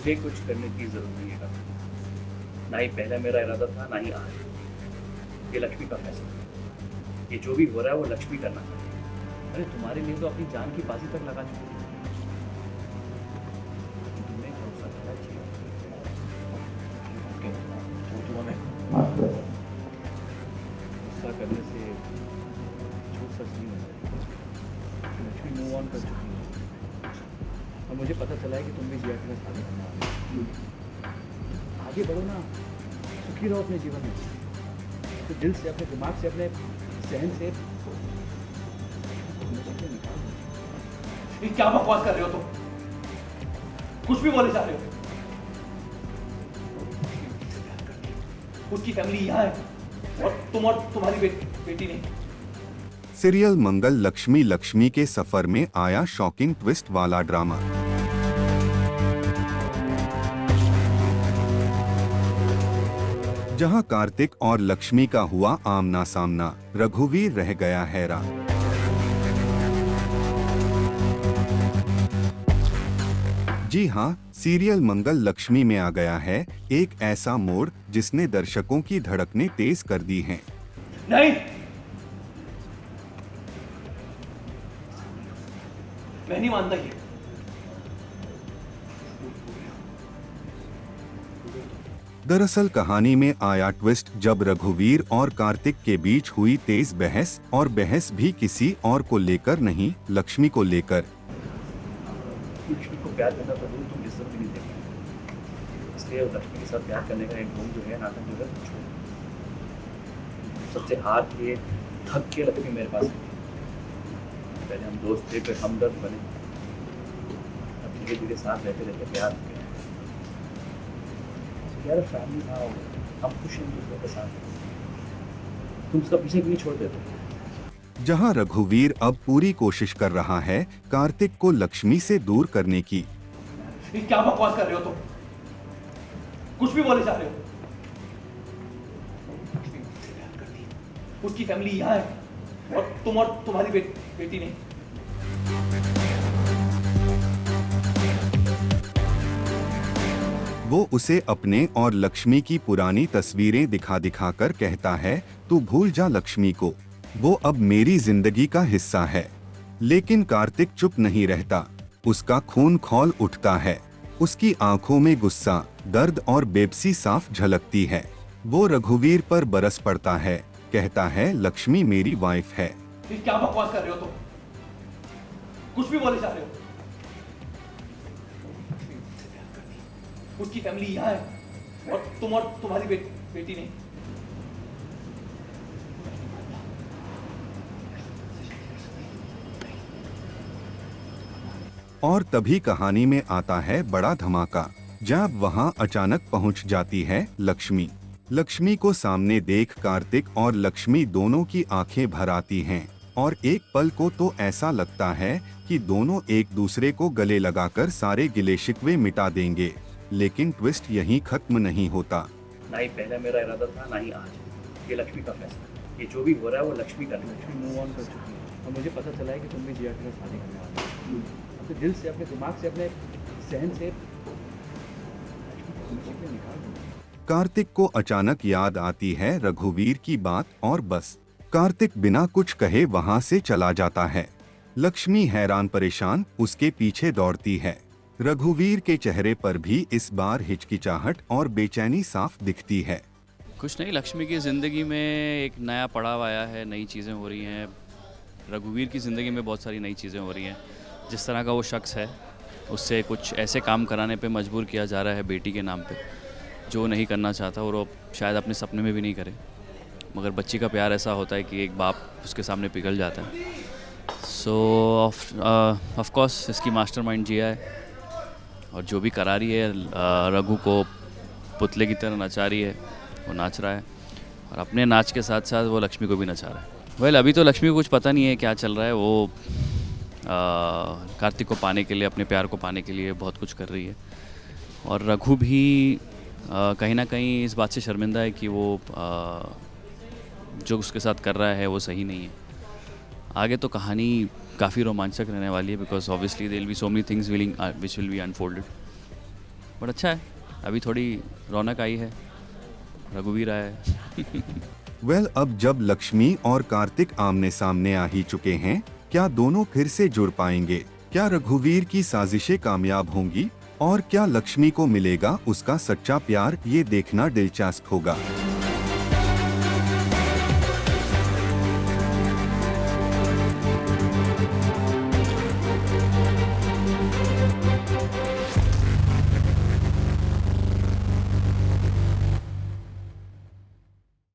मुझे कुछ करने की ज़रूरत नहीं है। ना ही पहले मेरा इरादा था, ना ही आज। ये लक्ष्मी का फैसला है। ये जो भी हो रहा है वो लक्ष्मी करना है। अरे तुम्हारे लिए तो अपनी जान की बाजी तक लगा चुकी थी। तुमने भरोसा किया जी। तो तुम्हें गुस्सा करने से झूठ सच नहीं हो सकती। लक्ष्मी मूव ऑन कर चुकी है और मुझे पता चला है कि तुम भी जिया के साथ शादी करने वाले हो। आगे बढ़ो ना, सुखी रहो अपने जीवन में। तो दिल से, अपने दिमाग से, अपने सहन से निकाल दो। ये क्या बकवास कर रहे हो तुम? कुछ भी बोले जा रहे हो। उसकी फैमिली यहाँ है और तुम्हारी बेटी नहीं। सीरियल मंगल लक्ष्मी लक्ष्मी के सफर में आया शॉकिंग ट्विस्ट वाला ड्रामा। जहां कार्तिक और लक्ष्मी का हुआ आमना सामना, रघुवीर रह गया हैरान। जी हां, सीरियल मंगल लक्ष्मी में आ गया है एक ऐसा मोड़ जिसने दर्शकों की धड़कनें तेज कर दी हैं। नहीं, मैं नहीं मानता ये। दरअसल कहानी में आया ट्विस्ट जब रघुवीर और कार्तिक के बीच हुई तेज बहस, और बहस भी किसी और को लेकर नहीं, लक्ष्मी को लेकर। लक्ष्मी को प्यार करना तो दूर, तुम इज्जत भी नहीं देगी। इसलिए लक्ष्मी के साथ प्यार करने का एक ढोंग जो है, नाटक जो है, छोड़। सबसे हार के, थक के लक्ष्मी मेरे पास आई। पहले हम दोस्त थे, फिर हमदर्द बने। अब धीरे धीरे साथ रहते रहते प्यार हो गया। यार फैमिली था, हम खुश हैं दूसरों के साथ। तुम उसका पीछे भी नहीं छोड़ देते। जहां रघुवीर अब पूरी कोशिश कर रहा है कार्तिक को लक्ष्मी से दूर करने की। ये क्या बकवास कर रहे हो तुम? कुछ भी बोले जा रहे हो। उसकी फैमिली यहाँ है और तुम्हारी बेटी नहीं। वो उसे अपने और लक्ष्मी की पुरानी तस्वीरें दिखा दिखा कर कहता है, तू भूल जा लक्ष्मी को, वो अब मेरी जिंदगी का हिस्सा है। लेकिन कार्तिक चुप नहीं रहता, उसका खून खौल उठता है। उसकी आंखों में गुस्सा, दर्द और बेबसी साफ झलकती है। वो रघुवीर पर बरस पड़ता है, कहता है लक्ष्मी मेरी वाइफ है। ये क्या बकवास कर रहे हो तुम? कुछ भी बोले जा रहे हो। उसकी फैमिली यहाँ है और तुम्हारी बेटी नहीं। और तभी कहानी में आता है बड़ा धमाका, जब वहां अचानक पहुंच जाती है लक्ष्मी। लक्ष्मी को सामने देख कार्तिक और लक्ष्मी दोनों की आंखें भर आती हैं, और एक पल को तो ऐसा लगता है कि दोनों एक दूसरे को गले लगाकर सारे गिले शिकवे मिटा देंगे। लेकिन ट्विस्ट यहीं खत्म नहीं होता। ना ही पहले मेरा इरादा था, ना ही आज। ये लक्ष्मी का फैसला है। ये जो भी हो रहा है वो लक्ष्मी का। लक्ष्मी मूव ऑन कर चुकी है और मुझे पता चला है कि तुम भी जिया के साथ शादी करने वाले हो। अपने दिल से, अपने दिमाग से, अपने सहन से निकाल दो। कार्तिक को अचानक याद आती है रघुवीर की बात, और बस कार्तिक बिना कुछ कहे वहां से चला जाता है। लक्ष्मी हैरान परेशान उसके पीछे दौड़ती है। रघुवीर के चेहरे पर भी इस बार हिचकिचाहट और बेचैनी साफ दिखती है। कुछ नहीं, लक्ष्मी की ज़िंदगी में एक नया पड़ाव आया है, नई चीज़ें हो रही हैं। रघुवीर की ज़िंदगी में बहुत सारी नई चीज़ें हो रही हैं। जिस तरह का वो शख्स है, उससे कुछ ऐसे काम कराने पे मजबूर किया जा रहा है बेटी के नाम पे, जो नहीं करना चाहता और वो शायद अपने सपने में भी नहीं करे। मगर बच्ची का प्यार ऐसा होता है कि एक बाप उसके सामने पिघल जाता है। सो ऑफ कोर्स इसकी मास्टरमाइंड जिया है, और जो भी करा रही है, रघु को पुतले की तरह नचा रही है। वो नाच रहा है और अपने नाच के साथ साथ वो लक्ष्मी को भी नचा रहा है। वेल अभी तो लक्ष्मी को कुछ पता नहीं है क्या चल रहा है। वो कार्तिक को पाने के लिए, अपने प्यार को पाने के लिए बहुत कुछ कर रही है, और रघु भी कहीं ना कहीं इस बात से शर्मिंदा है कि वो जो उसके साथ कर रहा है वो सही नहीं है। आगे तो कहानी काफ़ी रोमांचक रहने वाली है, because obviously there will be so many things which will be unfolded. But अच्छा है, अभी थोड़ी रौनक आई है, रघुवीर आया है। वेल, अब जब लक्ष्मी और कार्तिक आमने सामने आ ही चुके हैं, क्या दोनों फिर से जुड़ पाएंगे? क्या रघुवीर की साजिशें कामयाब होंगी और क्या लक्ष्मी को मिलेगा उसका सच्चा प्यार? ये देखना दिलचस्प होगा।